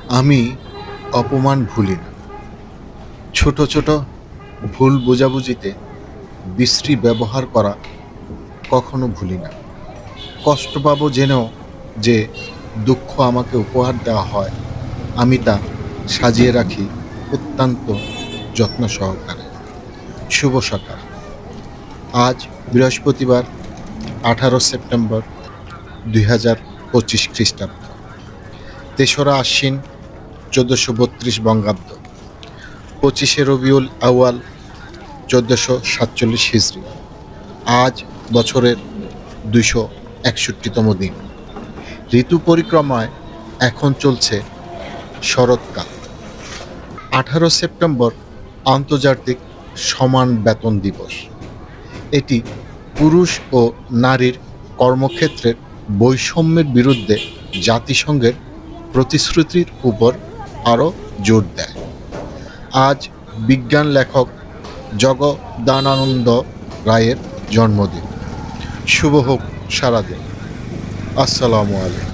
আমি অপমান ভুলি না। ছোট ছোট ভুল বোঝাবুঝিতে বিশ্রী ব্যবহার করা কখনো ভুলি না। কষ্ট পাবো জেনেও যে দুঃখ আমাকে উপহার দেওয়া হয়, আমি তা সাজিয়ে রাখি অত্যন্ত যত্ন সহকারে। শুভ সকাল। আজ বৃহস্পতিবার, 18 সেপ্টেম্বর 2025 খ্রিস্টাব্দ, 3রা আশ্বিন 1432 বঙ্গাব্দ, 25শে রবিউল আউয়াল 1447 হিজরি। আজ বছরের 261তম দিন। ঋতু পরিক্রমায় এখন চলছে শরৎকাল। 18 সেপ্টেম্বর আন্তর্জাতিক সমান বেতন দিবস। এটি পুরুষ ও নারীর কর্মক্ষেত্রের বৈষম্যের বিরুদ্ধে জাতিসংঘের প্রতিশ্রুতির উপর আরও জোর দেয়। আজ বিজ্ঞান লেখক জগদানন্দ রায়ের জন্মদিন। শুভ হোক সারাদিন। আসসালামু আলাইকুম।